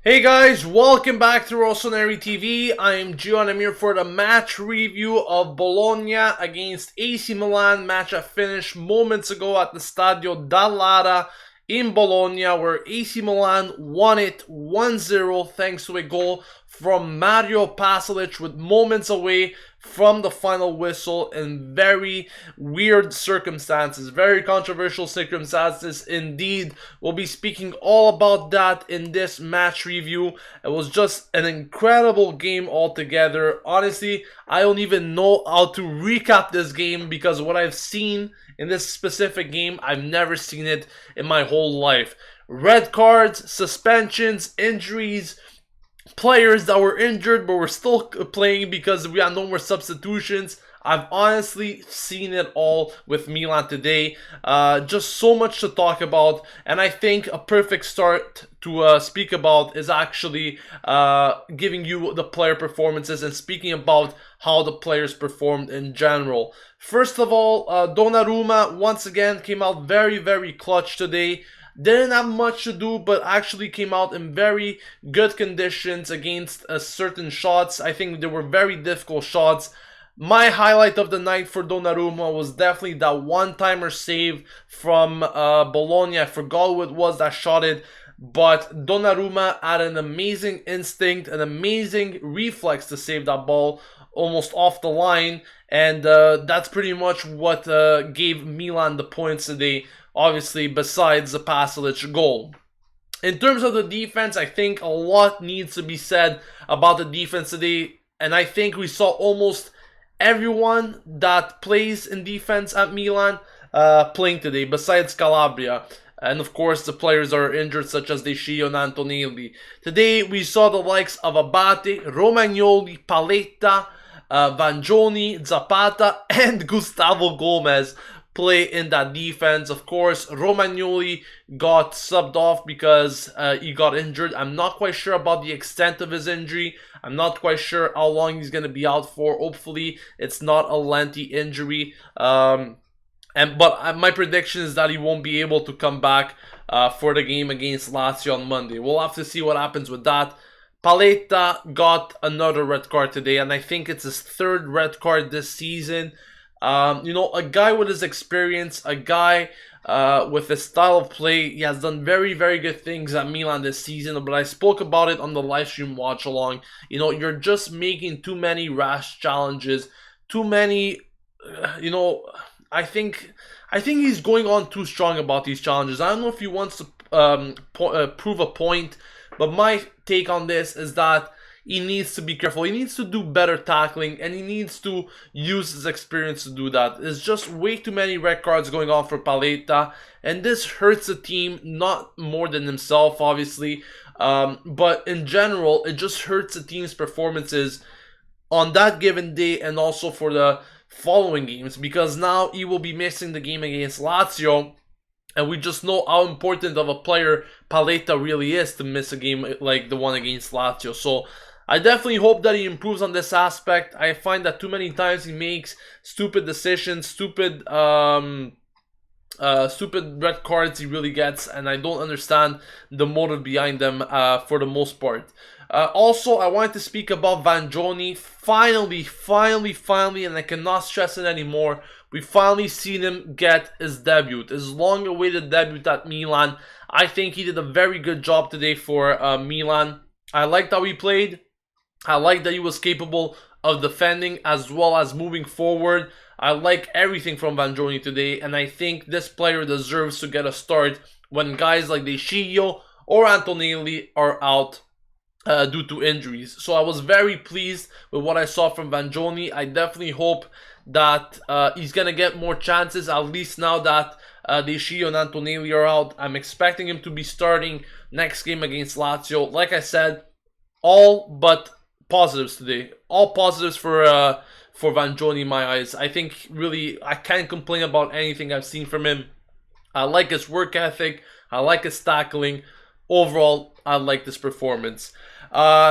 Hey guys, welcome back to Rossoneri TV. I am Gio and I'm here for the match review of Bologna against AC Milan. Match that finished moments ago at the Stadio Dall'Ara in Bologna, where AC Milan won it 1-0 thanks to a goal from Mario Pasalic with moments away from the final whistle in very weird circumstances, very controversial circumstances indeed. We'll be speaking all about that in this match review. It was just an incredible game altogether. Honestly, I don't even know how to recap this game because what I've seen in this specific game, I've never seen it in my whole life. Red cards, suspensions, injuries, players that were injured but were still playing because we had no more substitutions. I've honestly seen it all with Milan today. Just so much to talk about, and I think a perfect start to speak about is actually giving you the player performances and speaking about how the players performed in general. First of all, Donnarumma once again came out very, very clutch today. Didn't have much to do, but actually came out in very good conditions against certain shots. I think they were very difficult shots. My highlight of the night for Donnarumma was definitely that one-timer save from Bologna. I forgot who it was that shot it, but Donnarumma had an amazing instinct, an amazing reflex to save that ball almost off the line, and that's pretty much what gave Milan the points today, obviously, besides the Pasalic goal. In terms of the defense, I think a lot needs to be said about the defense today, and I think we saw almost everyone that plays in defense at Milan playing today, besides Calabria. And of course, the players are injured, such as De Scio and Antonelli. Today, we saw the likes of Abate, Romagnoli, Paletta, Vangioni, Zapata, and Gustavo Gomez play in that defense. Of course, Romagnoli got subbed off because he got injured. I'm not quite sure about the extent of his injury. I'm not quite sure how long he's going to be out for. Hopefully, it's not a lengthy injury. But my prediction is that he won't be able to come back for the game against Lazio on Monday. We'll have to see what happens with that. Paletta got another red card today, and I think it's his third red card this season. A guy with his experience, a guy with his style of play, he has done very, very good things at Milan this season, but I spoke about it on the live stream watch along. You're just making too many rash challenges, too many, I think he's going on too strong about these challenges. I don't know if he wants to prove a point, but my take on this is that he needs to be careful. He needs to do better tackling, and he needs to use his experience to do that. There's just way too many red cards going on for Paletta, and this hurts the team, not more than himself, obviously. But in general, it just hurts the team's performances on that given day and also for the following games, because now he will be missing the game against Lazio. And we just know how important of a player Paletta really is to miss a game like the one against Lazio. So I definitely hope that he improves on this aspect. I find that too many times he makes stupid decisions, stupid red cards he really gets, and I don't understand the motive behind them for the most part. Also, I wanted to speak about Vangioni. Finally, and I cannot stress it anymore, we finally seen him get his debut, his long-awaited debut at Milan. I think he did a very good job today for Milan. I liked how he played. I like that he was capable of defending as well as moving forward. I like everything from Vangioni today, and I think this player deserves to get a start when guys like De Scio or Antonelli are out due to injuries. So I was very pleased with what I saw from Vangioni. I definitely hope that he's going to get more chances, at least now that De Scio and Antonelli are out. I'm expecting him to be starting next game against Lazio. Like I said, all but positives today. All positives for Vangioni in my eyes. I think really I can't complain about anything I've seen from him. I like his work ethic. I like his tackling. Overall, I like this performance.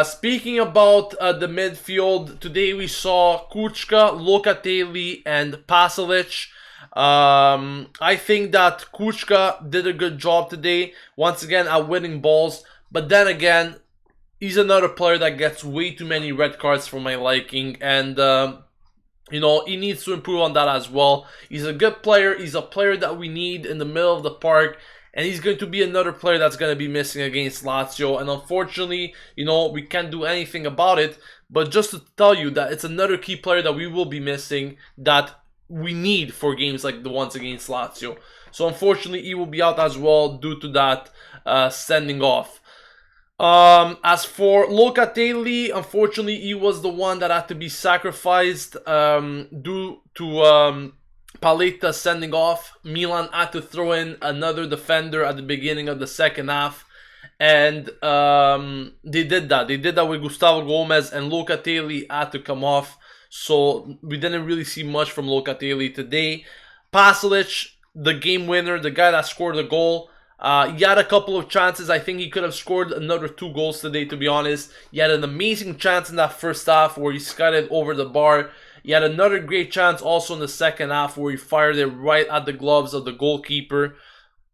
Speaking about the midfield, today we saw Kuchka, Locatelli, and Pasalic. I think that Kuchka did a good job today, once again at winning balls. But then again, he's another player that gets way too many red cards for my liking, and you know, he needs to improve on that as well. He's a good player. He's a player that we need in the middle of the park. And he's going to be another player that's going to be missing against Lazio. And unfortunately, you know, we can't do anything about it. But just to tell you that it's another key player that we will be missing that we need for games like the ones against Lazio. So unfortunately, he will be out as well due to that sending off. As for Locatelli, unfortunately, he was the one that had to be sacrificed due to Paletta sending off. Milan had to throw in another defender at the beginning of the second half, and they did that. They did that with Gustavo Gomez, and Locatelli had to come off. So we didn't really see much from Locatelli today. Pasalic, the game winner, the guy that scored the goal. He had a couple of chances. I think he could have scored another 2 goals today, to be honest. He had an amazing chance in that first half where he skidded over the bar. He had another great chance also in the second half where he fired it right at the gloves of the goalkeeper.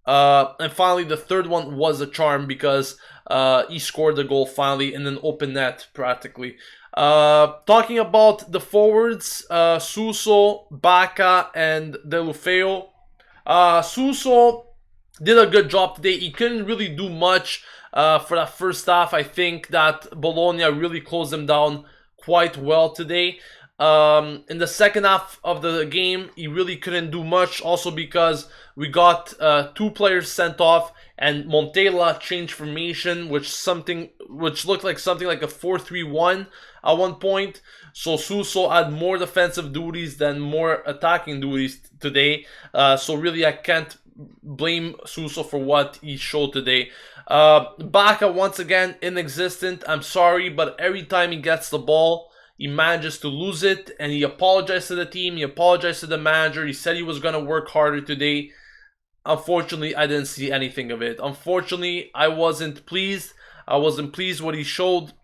And finally, the third one was a charm because he scored the goal finally in an open net, practically. Talking about the forwards, Suso, Bacca, and Deulofeu. Suso did a good job today. He couldn't really do much for that first half. I think that Bologna really closed him down quite well today. In the second half of the game, he really couldn't do much, also because we got 2 players sent off, and Montella changed formation, which looked like something like a 4-3-1 at one point. So Suso had more defensive duties than more attacking duties today. So really, I can't blame Suso for what he showed today. Bacca, once again, inexistent. I'm sorry, but every time he gets the ball, he manages to lose it, and he apologized to the team. He apologized to the manager. He said he was going to work harder today. Unfortunately, I didn't see anything of it. Unfortunately, I wasn't pleased. I wasn't pleased what he showed.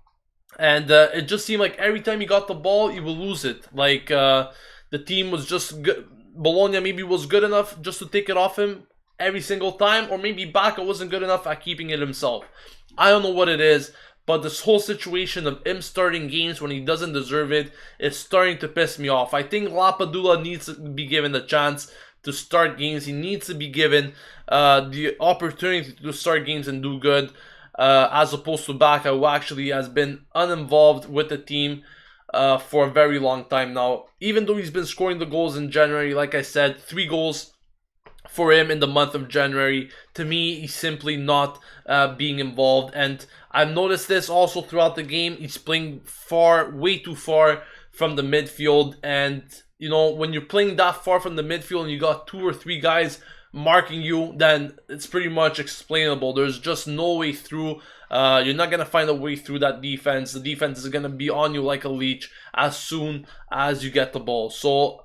And it just seemed like every time he got the ball, he would lose it. Like, the team was just good. Bologna maybe was good enough just to take it off him every single time. Or maybe Bacca wasn't good enough at keeping it himself. I don't know what it is. But this whole situation of him starting games when he doesn't deserve it is starting to piss me off. I think Lapadula needs to be given the chance to start games. He needs to be given the opportunity to start games and do good, as opposed to Bacca, who actually has been uninvolved with the team for a very long time now. Even though he's been scoring the goals in January, like I said, 3 goals for him in the month of January. To me, he's simply not being involved, and I've noticed this also throughout the game. He's playing way too far from the midfield, and you know, when you're playing that far from the midfield and you got 2 or 3 guys marking you, then it's pretty much explainable. There's just no way through. You're not going to find a way through that defense. The defense is going to be on you like a leech as soon as you get the ball. So,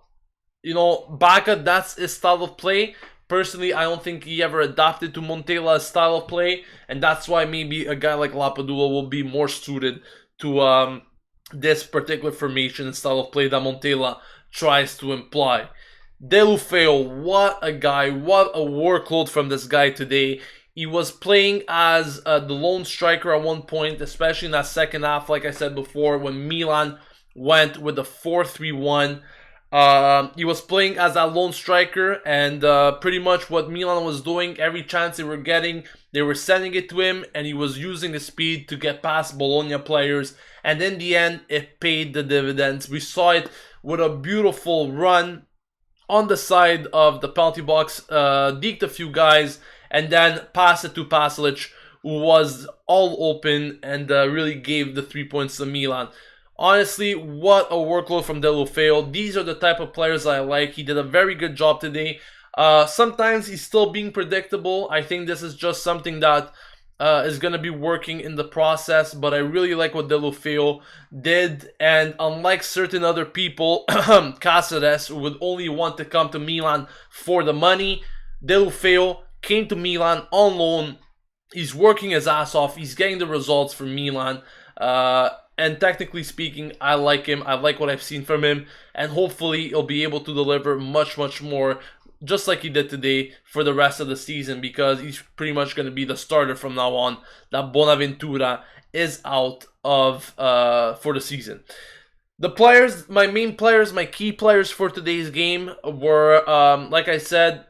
you know, Bacca, that's his style of play. Personally, I don't think he ever adapted to Montella's style of play, and that's why maybe a guy like Lapadula will be more suited to this particular formation and style of play that Montella tries to imply. Deulofeu, what a guy, what a workload from this guy today. He was playing as the lone striker at one point, especially in that second half, like I said before, when Milan went with the 4-3-1. He was playing as that lone striker, and pretty much what Milan was doing, every chance they were getting, they were sending it to him, and he was using his speed to get past Bologna players, and in the end, it paid the dividends. We saw it with a beautiful run on the side of the penalty box, deked a few guys, and then passed it to Pasalic, who was all open and really gave the 3 points to Milan. Honestly, what a workload from Deulofeu. These are the type of players I like. He did a very good job today. Sometimes he's still being predictable. I think this is just something that is going to be working in the process. But I really like what Deulofeu did. And unlike certain other people, Cáceres, who would only want to come to Milan for the money, Deulofeu came to Milan on loan. He's working his ass off. He's getting the results for Milan. And technically speaking, I like him. I like what I've seen from him. And hopefully, he'll be able to deliver much, much more just like he did today for the rest of the season, because he's pretty much going to be the starter from now on. That Bonaventura is out of for the season. The players, my main players, my key players for today's game were, like I said,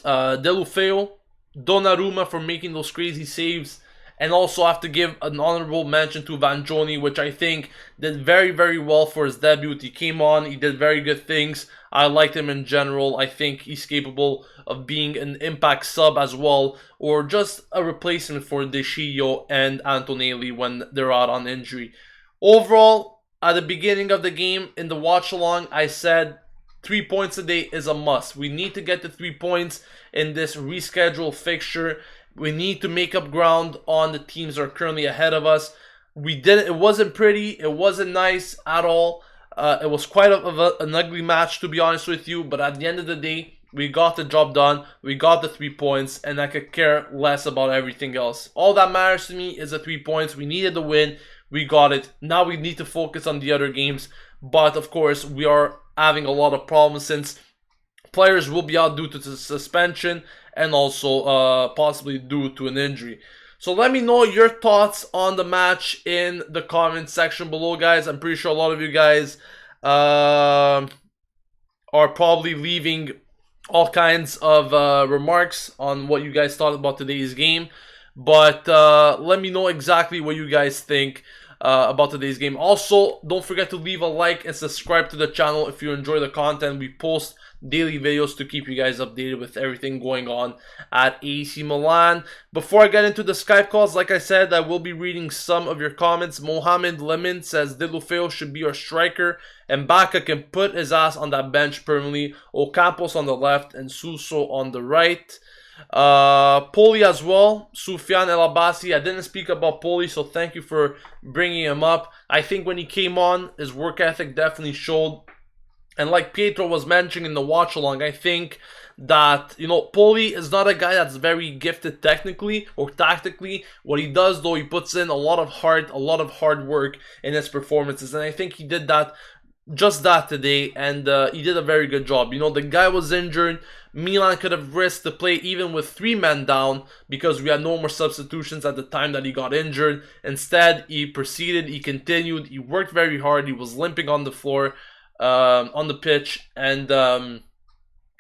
Deulofeu, Donnarumma for making those crazy saves, and also have to give an honorable mention to Vangioni, which I think did very, very well for his debut. He came on, he did very good things. I liked him in general. I think he's capable of being an impact sub as well, or just a replacement for De Sciglio and Antonelli when they're out on injury. Overall, at the beginning of the game, in the watch-along, I said 3 points a day is a must. We need to get the 3 points in this rescheduled fixture. We need to make up ground on the teams that are currently ahead of us. We didn't. It wasn't pretty. It wasn't nice at all. It was quite an ugly match, to be honest with you. But at the end of the day, we got the job done. We got the 3 points, and I could care less about everything else. All that matters to me is the 3 points. We needed the win. We got it. Now we need to focus on the other games. But of course, we are having a lot of problems since players will be out due to the suspension and also possibly due to an injury. So let me know your thoughts on the match in the comment section below, guys. I'm pretty sure a lot of you guys are probably leaving all kinds of remarks on what you guys thought about today's game. But let me know exactly what you guys think about today's game. Also, don't forget to leave a like and subscribe to the channel if you enjoy the content. We post daily videos to keep you guys updated with everything going on at AC Milan. Before I get into the Skype calls, like I said, I will be reading some of your comments. Mohamed Lemon says Deulofeu should be our striker and Bacca can put his ass on that bench permanently. Ocampos on the left and Suso on the right. Poli as well, Sufyan El Abbasi. I didn't speak about Poli, so thank you for bringing him up. I think when he came on, his work ethic definitely showed. And like Pietro was mentioning in the watch along, I think that, you know, Poli is not a guy that's very gifted technically or tactically. What he does, though, he puts in a lot of heart, a lot of hard work in his performances. And I think he did that, just that today, and he did a very good job. You know, the guy was injured. Milan could have risked the play even with 3 men down because we had no more substitutions at the time that he got injured. Instead, he proceeded, he continued, he worked very hard, he was limping on the floor, on the pitch, and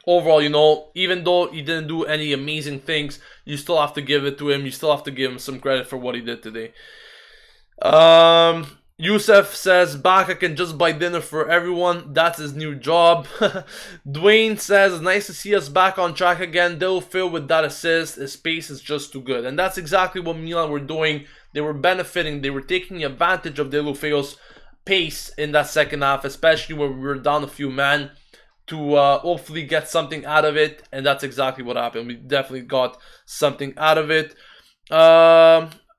overall, you know, even though he didn't do any amazing things, you still have to give it to him. You still have to give him some credit for what he did today. Youssef says Bacca can just buy dinner for everyone. That's his new job. Dwayne says nice to see us back on track again. Deulofeu with that assist. His pace is just too good, and that's exactly what Milan were doing. They were benefiting. They were taking advantage of Deulofeu's pace in that second half, especially when we were down a few men, to hopefully get something out of it, and that's exactly what happened. We definitely got something out of it.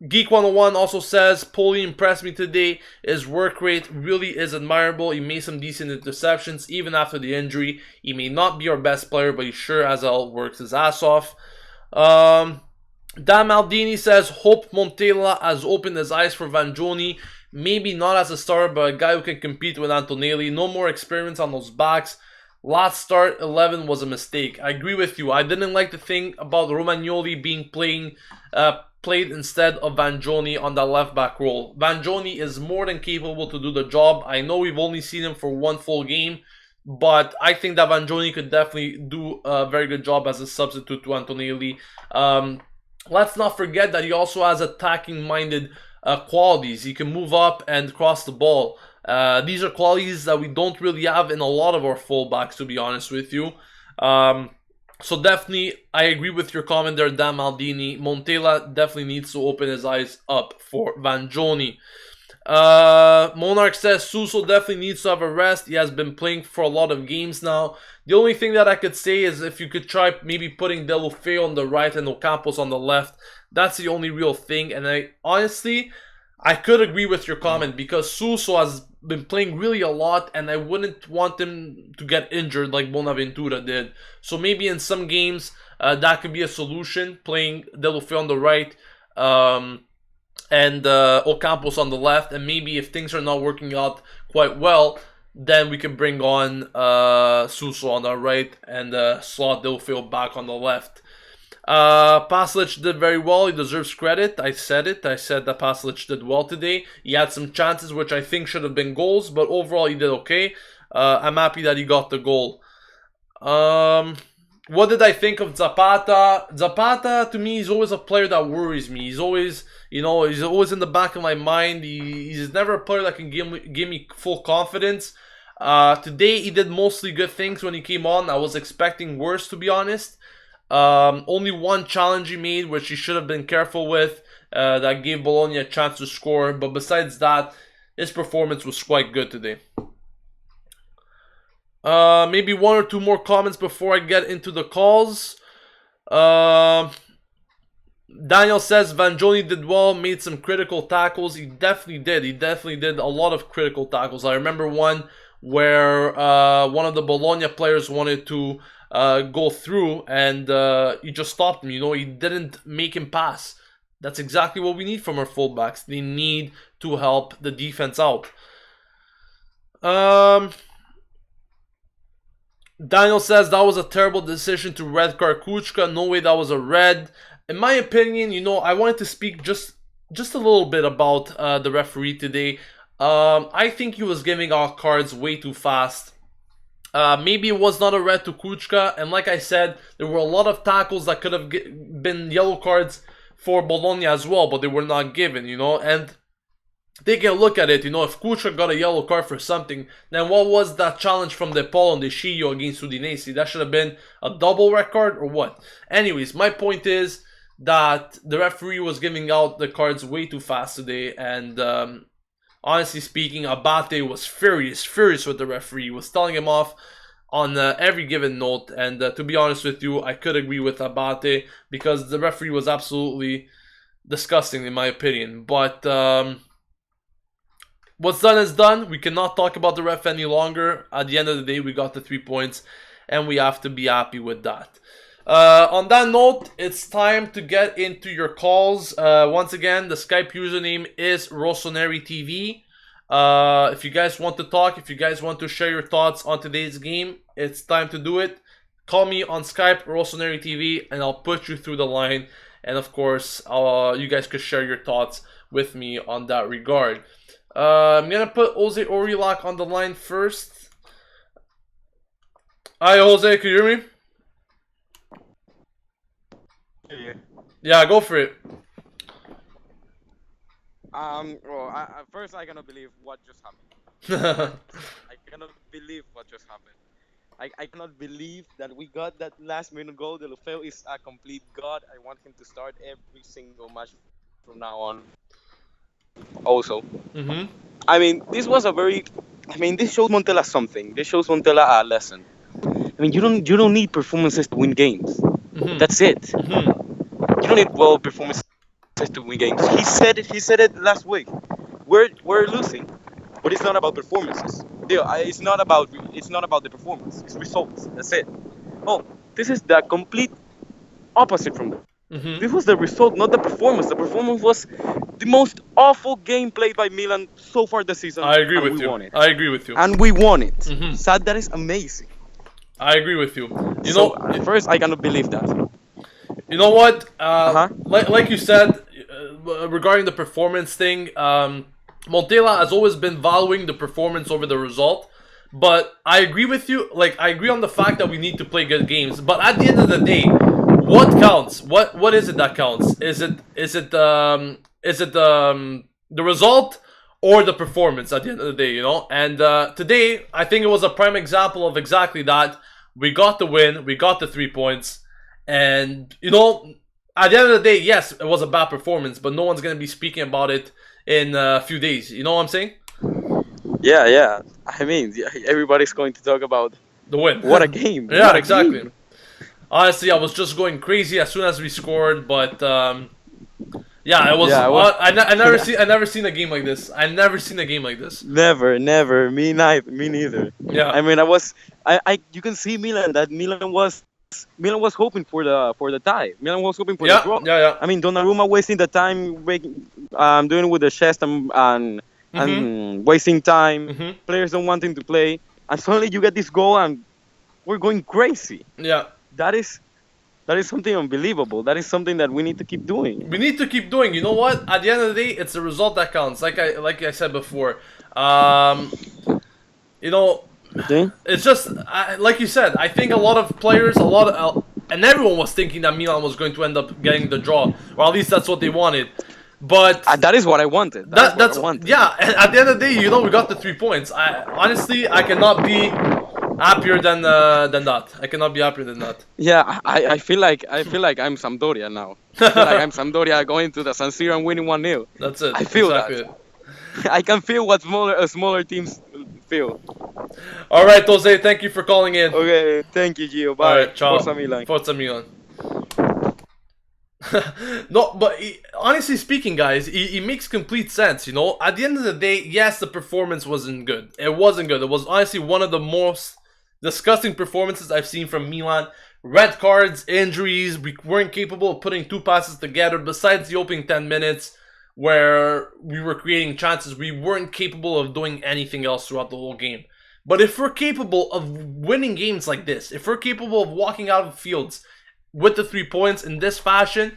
Geek 101 also says Poli impressed me today. His work rate really is admirable. He made some decent interceptions even after the injury. He may not be our best player, but he sure as hell works his ass off. Dan Maldini says hope Montella has opened his eyes for Vangioni. Maybe not as a starter, but a guy who can compete with Antonelli. No more experience on those backs. Last start 11 was a mistake. I agree with you. I didn't like the thing about Romagnoli being played instead of Vangioni on that left back role. Vangioni is more than capable to do the job. I know we've only seen him for 1 full game, but I think that Vangioni could definitely do a very good job as a substitute to Antonelli. Let's not forget that he also has attacking-minded qualities. He can move up and cross the ball. These are qualities that we don't really have in a lot of our fullbacks, to be honest with you. So definitely, I agree with your comment there, Dan Maldini. Montella definitely needs to open his eyes up for Vangioni. Monarch says Suso definitely needs to have a rest. He has been playing for a lot of games now. The only thing that I could say is if you could try maybe putting Deulofeu on the right and Ocampos on the left. That's the only real thing. And I could agree with your comment because Suso has been playing really a lot and I wouldn't want him to get injured like Bonaventura did. So maybe in some games that could be a solution, playing Deulofeu on the right and Ocampos on the left. And maybe if things are not working out quite well, then we can bring on Suso on the right and slot Deulofeu back on the left. Pasalic did very well. He deserves credit. I said it. I said that Pasalic did well today. He had some chances which I think should have been goals, but overall he did okay. I'm happy that he got the goal. What did I think of Zapata? Zapata, to me, he's always a player that worries me. He's always, he's always in the back of my mind. He's never a player that can give me full confidence. Today, he did mostly good things when he came on. I was expecting worse, to be honest. Only one challenge he made, which he should have been careful with, that gave Bologna a chance to score. But besides that, his performance was quite good today. Maybe one or two more comments before I get into the calls. Daniel says Vanjoni did well, made some critical tackles. He definitely did. He definitely did a lot of critical tackles. I remember one where one of the Bologna players wanted to go through and he just stopped him. He didn't make him pass. That's exactly what we need from our fullbacks. They need to help the defense out. Daniel says that was a terrible decision to red card Kuchka. No way that was a red. In my opinion, I wanted to speak just a little bit about the referee today. I think he was giving out cards way too fast. Maybe it was not a red to Kuchka, and like I said, there were a lot of tackles that could have been yellow cards for Bologna as well, but they were not given, and take a look at it, if Kuchka got a yellow card for something, then what was that challenge from De Paul and De Sciglio against Udinese? That should have been a double red card or what? Anyways, my point is that the referee was giving out the cards way too fast today, and honestly speaking, Abate was furious with the referee. He was telling him off on every given note, and to be honest with you, I could agree with Abate because the referee was absolutely disgusting in my opinion. But what's done is done. We cannot talk about the ref any longer. At the end of the day, we got the 3 points, and we have to be happy with that. On that note, it's time to get into your calls. Once again, the Skype username is Rossoneri TV. If you guys want to talk, if you guys want to share your thoughts on today's game, it's time to do it. Call me on Skype, Rossoneri TV, and I'll put you through the line. And of course, you guys could share your thoughts with me on that regard. I'm going to put Jose Orilac on the line first. Hi, Jose. Can you hear me? Yeah, go for it. Well, first I cannot believe what just happened. I cannot believe what just happened. I cannot believe that we got that last minute goal. Deulofeu is a complete god. I want him to start every single match from now on. Also, I mean, this was a very. I mean, this shows Montella something. This shows Montella a lesson. I mean, you don't need performances to win games. That's it. You don't need performances to win games. He said it last week. We're losing, but it's not about performances. It's not about the performance. It's results. That's it. Oh, this is the complete opposite from that. This was the result, not the performance. The performance was the most awful game played by Milan so far this season. I agree with you. I agree with you. And we won it. Sad, that is amazing. I agree with you. At first, I cannot believe that. You know what? Like you said, regarding the performance thing, Montella has always been valuing the performance over the result. But I agree with you. I agree on the fact that we need to play good games. But at the end of the day, what counts? What is it that counts? Is it the result or the performance at the end of the day? And today, I think it was a prime example of exactly that. We got the win. We got the 3 points. And, at the end of the day, yes, it was a bad performance, but no one's going to be speaking about it in a few days. You know what I'm saying? Yeah. I mean, everybody's going to talk about the win. What a game. Yeah, exactly. Game. Honestly, I was just going crazy as soon as we scored, but yeah, it was. I never seen a game like this. I never seen a game like this. Never. Me neither. Yeah. I mean, you can see Milan. That Milan was hoping for the tie. Milan was hoping for the draw. Yeah. I mean, Donnarumma wasting the time doing it with the chest and and wasting time. Mm-hmm. Players don't wanting to play, and suddenly you get this goal, and we're going crazy. Yeah. That is something unbelievable. That is something that we need to keep doing. We need to keep doing. You know what? At the end of the day, it's the result that counts. Like I said before, um, you know, Okay. it's just like you said. I think a lot of players, and everyone was thinking that Milan was going to end up getting the draw, or at least that's what they wanted. But That is what I wanted. that's yeah. At the end of the day, we got the 3 points. I cannot be happier than that. I cannot be happier than that. Yeah, I feel like I'm Sampdoria now. I feel like I'm Sampdoria going to the San Siro and winning 1-0. That's it. I feel exactly that. It. I can feel what smaller teams feel. All right, Jose. Thank you for calling in. Okay, thank you, Gio. Bye. All right, ciao. Forza Milan. Forza Milan. No, but honestly speaking, guys, it makes complete sense. At the end of the day, yes, the performance wasn't good. It wasn't good. It was honestly one of the most disgusting performances I've seen from Milan. Red cards, injuries. We weren't capable of putting two passes together. Besides the opening 10 minutes, where we were creating chances, we weren't capable of doing anything else throughout the whole game. But if we're capable of winning games like this, if we're capable of walking out of fields with the 3 points in this fashion,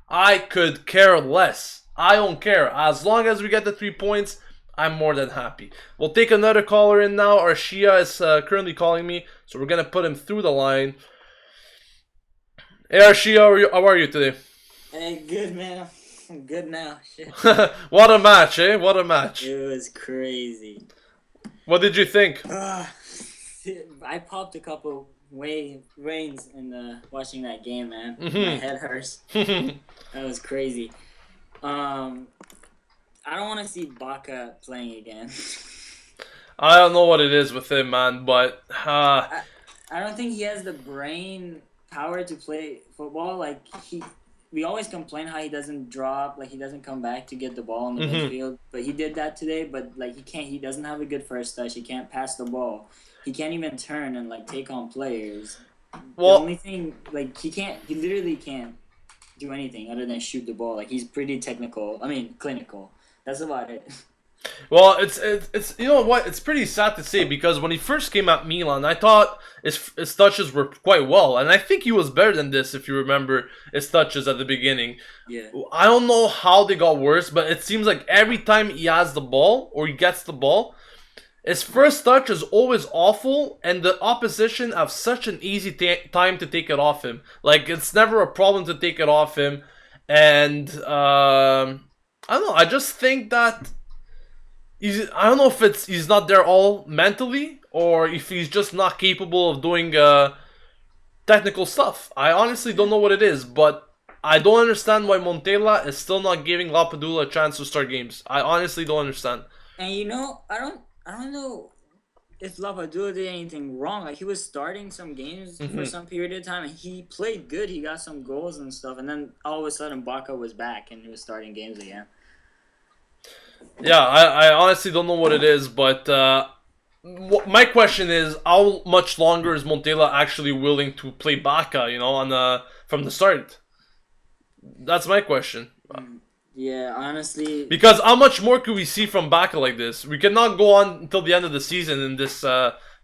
I could care less. I don't care. As long as we get the 3 points, I'm more than happy. We'll take another caller in now. Arshia is currently calling me, so we're going to put him through the line. Hey Arshia, how are you today? Hey, good, man. I'm good now. Shit. What a match, eh? What a match. It was crazy. What did you think? I popped a couple rains in watching that game, man. Mhm. My head hurts. That was crazy. I don't want to see Baca playing again. I don't know what it is with him, man, but I don't think he has the brain power to play football. Like we always complain how he doesn't drop, like he doesn't come back to get the ball in the midfield. But he did that today. But like he doesn't have a good first touch. He can't pass the ball. He can't even turn and like take on players. Well, the only thing, like he literally can't do anything other than shoot the ball. Like he's pretty clinical. That's about it. Well, it's you know what? It's pretty sad to say because when he first came at Milan, I thought his touches were quite well, and I think he was better than this. If you remember his touches at the beginning, Yeah. I don't know how they got worse, but it seems like every time he has the ball or he gets the ball, his first touch is always awful, and the opposition have such an easy time to take it off him. Like it's never a problem to take it off him, and I don't know. I just think that. I don't know if he's not there all mentally or if he's just not capable of doing technical stuff. I honestly don't know what it is, but I don't understand why Montella is still not giving Lapadula a chance to start games. I honestly don't understand. And I don't know if Lapadula did anything wrong. Like he was starting some games for some period of time, and he played good. He got some goals and stuff, and then all of a sudden Baca was back and he was starting games again. Yeah, I honestly don't know what it is, but my question is, how much longer is Montella actually willing to play Baca, from the start? That's my question. Yeah, honestly. Because how much more could we see from Baca like this? We cannot go on until the end of the season in this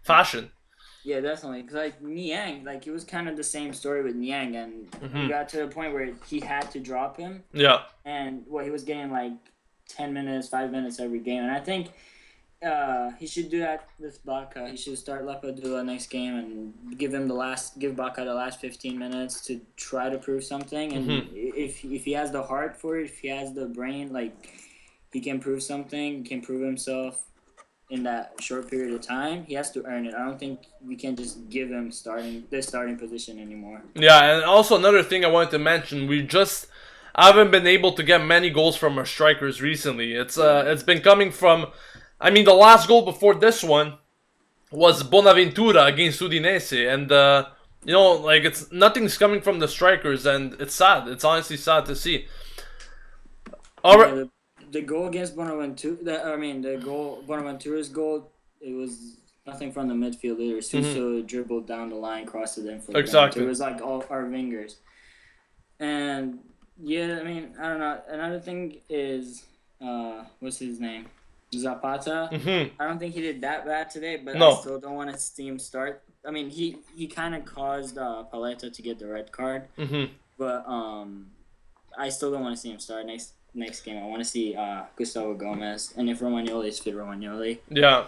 fashion. Yeah, definitely. Because like Niang, like it was kind of the same story with Niang, and he got to the point where he had to drop him. Yeah. And he was getting like 10 minutes, 5 minutes every game. And I think he should do that with Baca. He should start Lapadula next game and give Baca the last 15 minutes to try to prove something. And if he has the heart for it, if he has the brain, like he can prove something, he can prove himself in that short period of time. He has to earn it. I don't think we can just give him the starting position anymore. Yeah, and also another thing I wanted to mention, we just haven't been able to get many goals from our strikers recently. It's been coming from, the last goal before this one was Bonaventura against Udinese, and it's nothing's coming from the strikers, and it's sad. It's honestly sad to see. All right. The goal against Bonaventura's goal, it was nothing from the midfield either. Suso dribbled down the line, crossed it in for exactly. It was like all our wingers. And yeah, I don't know. Another thing is, what's his name? Zapata. Mm-hmm. I don't think he did that bad today, but I No. still don't want to see him start. I mean, he kind of caused Paleta to get the red card, Mm-hmm. but I still don't want to see him start next game. I want to see Gustavo Gomez, and if Romagnoli is fit, Romagnoli. Yeah.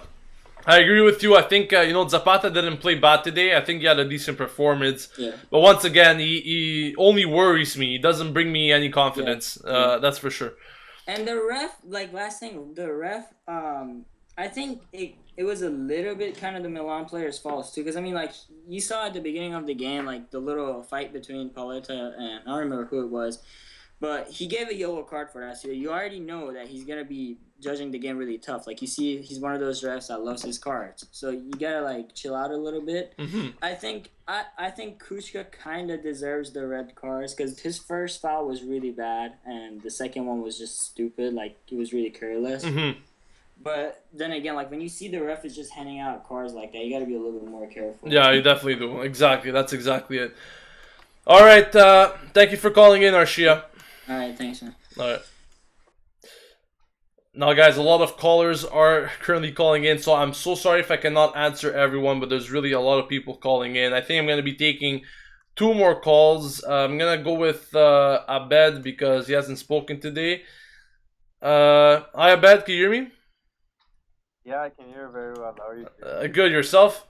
I agree with you. I think Zapata didn't play bad today. I think he had a decent performance, Yeah, but once again, he only worries me. He doesn't bring me any yeah, confidence. yeah. That's for sure. And the ref, like last thing, the ref, I think it was a little bit kind of the Milan players' fault too, because I mean, like you saw at the beginning of the game, like the little fight between Paletta and I don't remember who it was, but he gave a yellow card for that. So you already know that he's gonna be judging the game really tough. Like you see, he's one of those refs that loves his cards. So you gotta like chill out a little bit. Mm-hmm. I think Kuchka kind of deserves the red cards because his first foul was really bad, and the second one was just stupid. Like he was really careless. Mm-hmm. But then again, like when you see the ref is just handing out cards like that, you got to be a little bit more careful. Yeah, you definitely do. Exactly. That's exactly it. All right. Thank you for calling in, Arshia. All right, thanks, man. All right. Now, guys, a lot of callers are currently calling in, so I'm so sorry if I cannot answer everyone, but there's really a lot of people calling in. I think I'm going to be taking two more calls. I'm going to go with Abed because he hasn't spoken today. Hi, Abed, can you hear me? Yeah, I can hear very well. How are you doing? Good, yourself?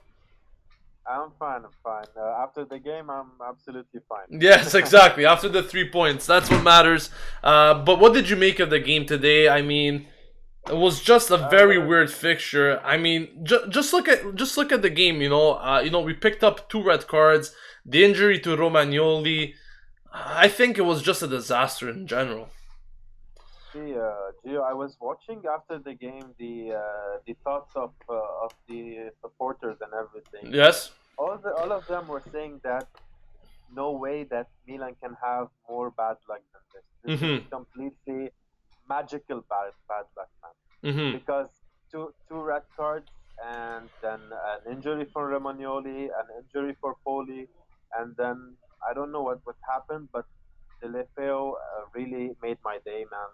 I'm fine. I'm fine. After the game, I'm absolutely fine. Yes, exactly. After the 3 points, that's what matters. But what did you make of the game today? I mean, it was just a very Well, weird fixture. I mean, just look at the game. We picked up two red cards. The injury to Romagnoli. I think it was just a disaster in general. see, Gio, I was watching after the game the thoughts of the supporters and everything. Yes. All of them were saying that no way that Milan can have more bad luck than this. This is Mhm. completely magical bad luck, man. Mhm. Because two red cards and then an injury for Romagnoli, an injury for Poli, and then I don't know what happened, but Delefeo really made my day, man.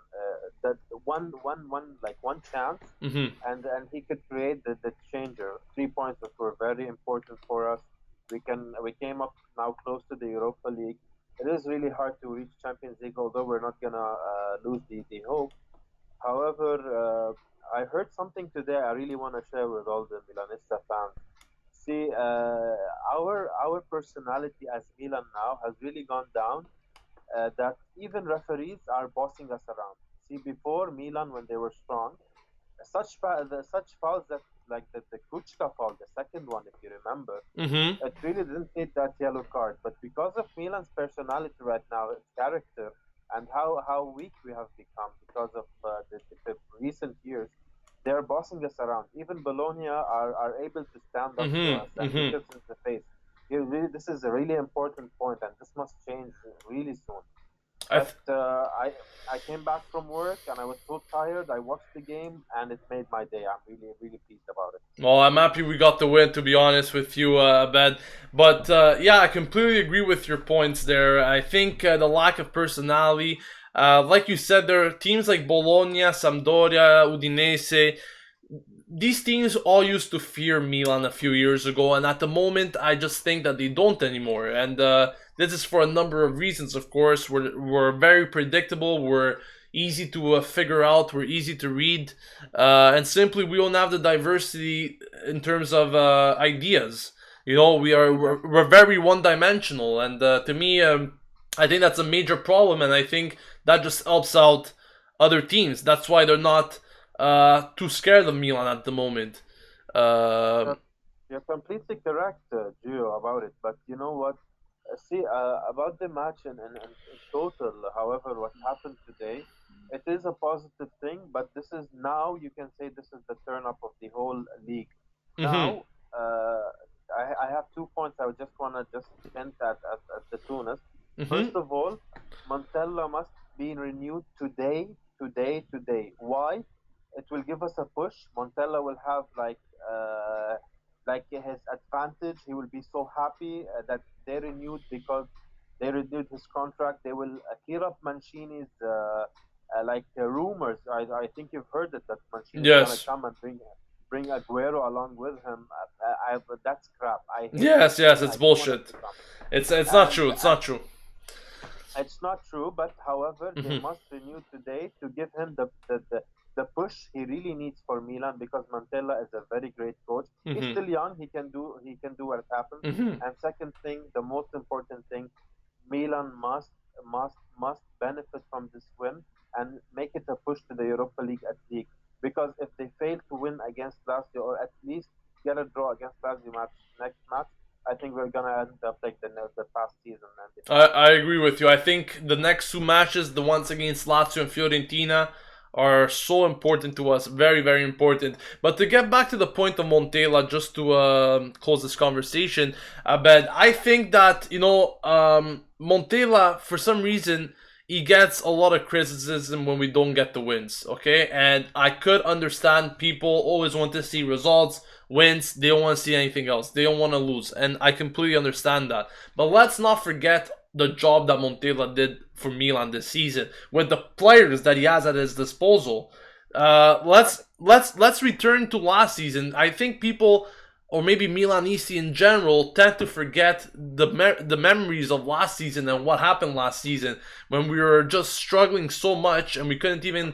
That one chance, Mhm. and he could create the changer. 3 points that were very important for us. We came up now close to the Europa League. It is really hard to reach Champions League, although we're not gonna lose the hope. However, I heard something today I really want to share with all the Milanista fans. See, our personality as Milan now has really gone down. That even referees are bossing us around. See, before Milan, when they were strong, such fouls that like the Kuchka foul, the second one, if you remember, Mhm. it really didn't need that yellow card. But because of Milan's personality right now, its character, and how weak we have become because of the recent years, they're bossing us around. Even Bologna are able to stand up to Mhm. us and look Mhm. us in the face. This is a really important point, and this must change really soon. I But I came back from work and I was so tired. I watched the game and it made my day. I'm really pleased about it. Well, I'm happy we got the win, to be honest with you, Abed. But yeah, I completely agree with your points there. I think the lack of personality, like you said, there are teams like Bologna, Sampdoria, Udinese. These teams all used to fear Milan a few years ago, and at the moment, I just think that they don't anymore. And this is for a number of reasons, of course. We're very predictable. We're easy to figure out. We're easy to read, and simply we don't have the diversity in terms of ideas. Yep. We're very one dimensional, and to me, I think that's a major problem, and I think that just helps out other teams. That's why they're not too scared of Milan at the moment. You're, you're completely correct, Gio, about it. But you know what? See, about the match in total, however, what happened today, it is a positive thing, but this is now, you can say this is the turn up of the whole league. Mhm. Now, I have 2 points I would just want to just hint at the Tunis. First Mhm. of all, Montella must be renewed today, today. Why? It will give us a push. Montella will have like his advantage. He will be so happy that they renewed because they renewed his contract. They will clear up Mancini's rumors. I think you've heard it that Mancini is gonna Yes. come and bring Aguero along with him. That's crap. I hate that Yes, shit. yes, I it's don't want it bullshit. to come. It's not And true. It's not true. it's not true, but however, they Hmm. must renew today to give him the push he really needs for Milan because Montella is a very great coach. He's Hmm. still young. He can do what happens. Hmm. And second thing, the most important thing, Milan must benefit from this win and make it a push to the Europa League at least. Because if they fail to win against Lazio or at least get a draw against Lazio next match, I think we're gonna end up like the past season and the past I season. agree with you. I think the next two matches, the ones against Lazio and Fiorentina, are so important to us. Very, very important. But to get back to the point of Montella, just to close this conversation, I think that, Montella, for some reason, he gets a lot of criticism when we don't get the wins, okay? And I could understand people always want to see results, wins, they don't want to see anything else. They don't want to lose. And I completely understand that. But let's not forget the job that Montella did for Milan this season with the players that he has at his disposal. Let's return to last season. I think people, or maybe Milanisti in general, tend to forget the memories of last season and what happened last season when we were just struggling so much and we couldn't even,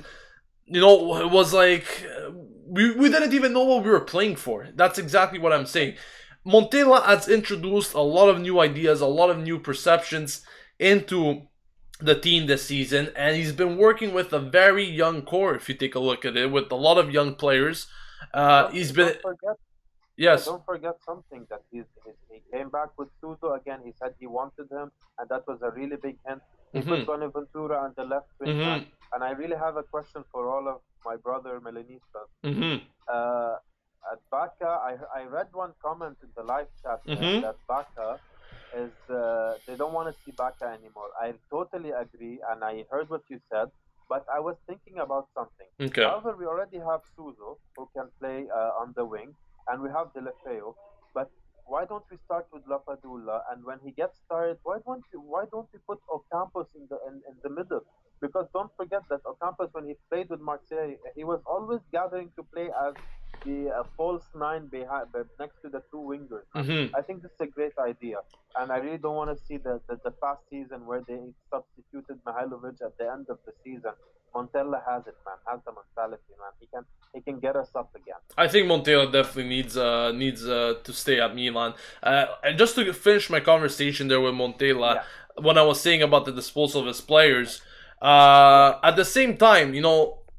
it was like we didn't even know what we were playing for. That's exactly what I'm saying. Montella has introduced a lot of new ideas, a lot of new perceptions into the team this season, and he's been working with a very young core. If you take a look at it, with a lot of young players, Don't he's been don't forget yes. don't forget something that he came back with Suso again. He said he wanted him, and that was a really big hint. He put Mhm. Bonaventura on the left wing back, Mhm. and I really have a question for all of my brother Melanistas. Mhm. Uh, at Baka, I read one comment in the live chat Mhm. that Baka is they don't want to see Baka anymore. I totally agree, and I heard what you said, but I was thinking about something. Okay. However, we already have Suzo who can play on the wing, and we have Delefeo. But why don't we start with Lapadula? And when he gets started, why don't we put Ocampos in the middle? Because don't forget that Ocampos, when he played with Marseille, he was always gathering to play as the false nine behind, next to the two wingers. Man, Mhm. I think this is a great idea, and I really don't want to see the past season where they substituted Mihailovic at the end of the season. Montella has it, man. Has the mentality, man. He can get us up again. I think Montella definitely needs to stay at Milan. And just to finish my conversation there with Montella, Yeah, when I was saying about the disposal of his players, yeah. at the same time,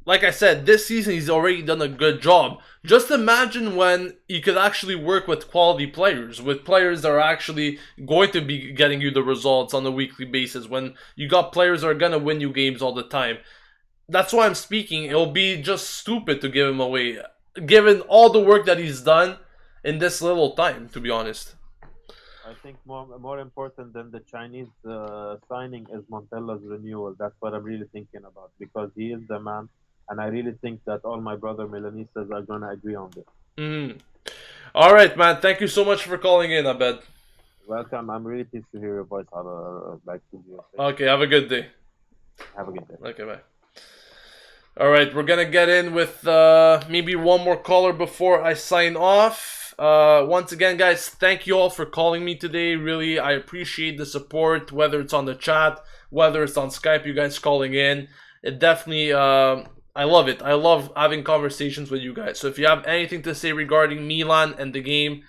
like I said, this season he's already done a good job. Just imagine when you could actually work with quality players, with players that are actually going to be getting you the results on a weekly basis. When you got players that are gonna win you games all the time, that's why I'm speaking. It'll be just stupid to give him away, given all the work that he's done in this little time. To be honest. I think more important than the Chinese signing is Montella's renewal. That's what I'm really thinking about because he is the man, and I really think that all my brother Milanistas are gonna agree on this. Mm. All right, man. Thank you so much for calling in. Abed. Welcome. I'm really pleased to hear your voice, back to you. Thank you Okay. so Have a much. good day. Have a good day. Okay. Bye. All right, we're gonna get in with maybe one more caller before I sign off. Once again, guys, thank you all for calling me today. Really, I appreciate the support, whether it's on the chat, whether it's on Skype, you guys calling in. It definitely, I love it. I love having conversations with you guys. So if you have anything to say regarding Milan and the game,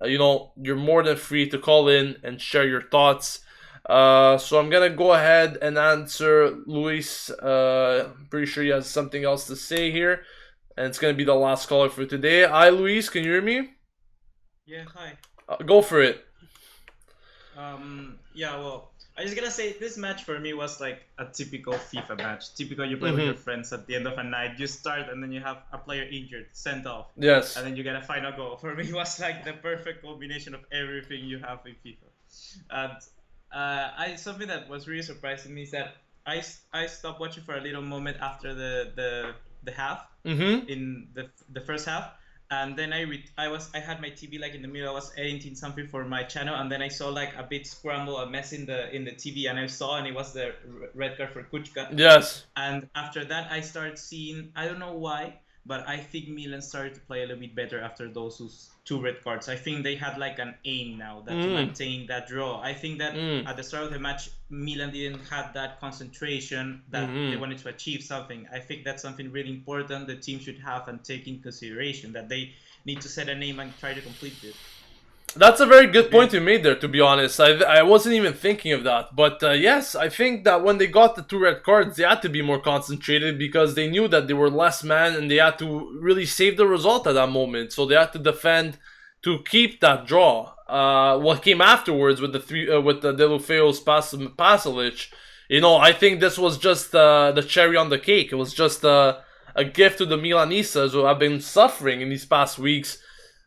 you're more than free to call in and share your thoughts. So I'm gonna go ahead and answer Luis. I'm pretty sure he has something else to say here, and it's gonna be the last caller for today. Hi, Luis. Can you hear me? Yeah, hi. Go for it. Yeah, well, I just gotta say this match for me was like a typical FIFA match. Typical, you play with your Mm-hmm. friends at the end of a night. You start and then you have a player injured, sent off, Yes. and then you get a final goal. For me, it was like the perfect combination of everything you have in FIFA. And I something that was really surprising me is that I stopped watching for a little moment after the half Mm-hmm. in the first half, and then I had my TV like in the middle. I was editing something for my channel, and then I saw like a bit scramble, a mess in the TV, and I saw, and it was the red card for Kuchka. Yes. And after that, I started seeing, I don't know why, but I think Milan started to play a little bit better after those two red cards. I think they had like an aim now that to maintain that draw. I think that at the start of the match, Milan didn't have that concentration that they wanted to achieve something. I think that's something really important the team should have and take in consideration, that they need to set an aim and try to complete it. That's a very good point you made there, to be honest. I wasn't even thinking of that. But yes, I think that when they got the 2 red cards, they had to be more concentrated because they knew that they were less man and they had to really save the result at that moment. So they had to defend to keep that draw. What came afterwards with the Deulofeu's Pasalic, I think this was just the cherry on the cake. It was just a gift to the Milanistas who have been suffering in these past weeks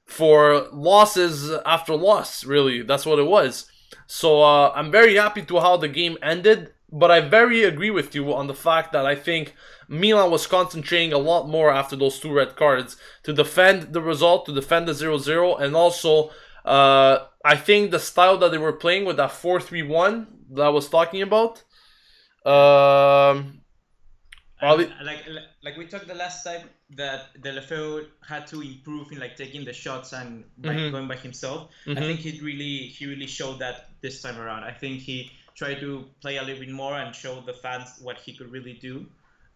for losses after loss, really. That's what it was. So I'm very happy to how the game ended, but I very agree with you on the fact that I think Milan was concentrating a lot more after those 2 red cards to defend the result, to defend the 0-0, and also I think the style that they were playing with that 4-3-1 that I was talking about. Like we talked the last time that Deulofeu had to improve in like taking the shots and going by himself. I think he really showed that this time around. I think he tried to play a little bit more and show the fans what he could really do.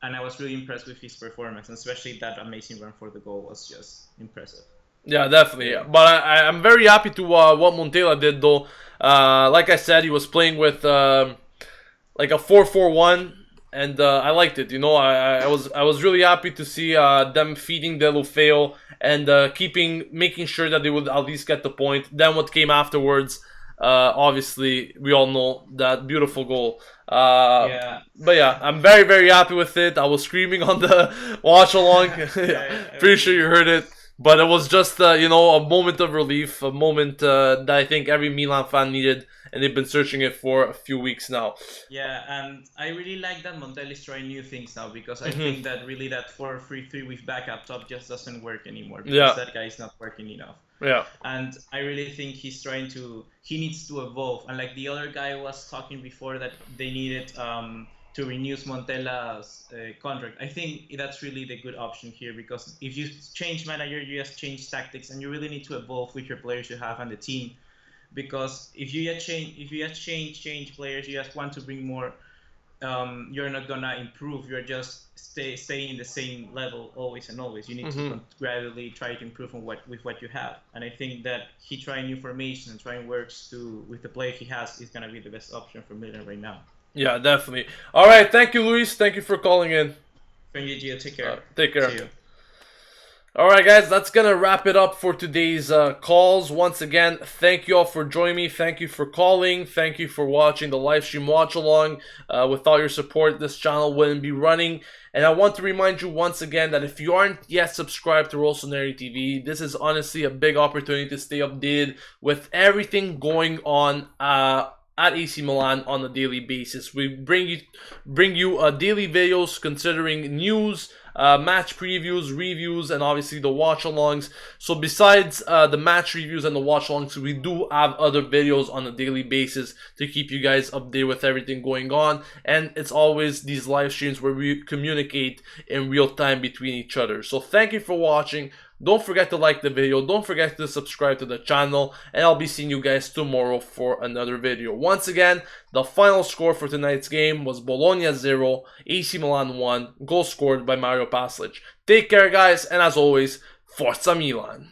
And I was really impressed with his performance, and especially that amazing run for the goal was just impressive. Yeah, definitely. Yeah. But I'm very happy to what Montella did, though. Like I said, he was playing with like a 4-4-1. And I liked it, I was really happy to see them feeding Deulofeu and making sure that they would at least get the point. Then what came afterwards, obviously, we all know that beautiful goal. Yeah. But yeah, I'm very, very happy with it. I was screaming on the watch along. Pretty sure you heard it. But it was just, a moment of relief, a moment that I think every Milan fan needed, and they've been searching it for a few weeks now. Yeah, and I really like that Montella is trying new things now, because I think that really that 4-3-3 with back up top just doesn't work anymore, because that guy is not working enough. Yeah. And I really think he needs to evolve. And like the other guy was talking before that they needed to renew Montella's contract. I think that's really the good option here, because if you change manager, you just change tactics, and you really need to evolve with your players you have and the team. Because if you just change players, you just want to bring more, you're not gonna improve. You're just staying in the same level always and always. You need to gradually try to improve on with what you have. And I think that he trying new formation and trying works with the player he has is gonna be the best option for Milan right now. Yeah, definitely. All right, thank you, Luis. Thank you for calling in. Thank you, Gio. Take care. Take care. See you. Alright guys, that's gonna wrap it up for today's calls. Once again, thank you all for joining me. Thank you for calling. Thank you for watching the live stream watch along. Without your support, this channel wouldn't be running. And I want to remind you once again that if you aren't yet subscribed to Rossoneri TV, this is honestly a big opportunity to stay updated with everything going on at AC Milan on a daily basis. We bring you daily videos considering news, match previews, reviews, and obviously the watch-alongs. So besides the match reviews and the watch-alongs, we do have other videos on a daily basis to keep you guys updated with everything going on. And it's always these live streams where we communicate in real time between each other. So thank you for watching. Don't forget to like the video. Don't forget to subscribe to the channel. And I'll be seeing you guys tomorrow for another video. Once again, the final score for tonight's game was Bologna 0, AC Milan 1, goal scored by Pasalic. Take care, guys, and as always, Forza Milan!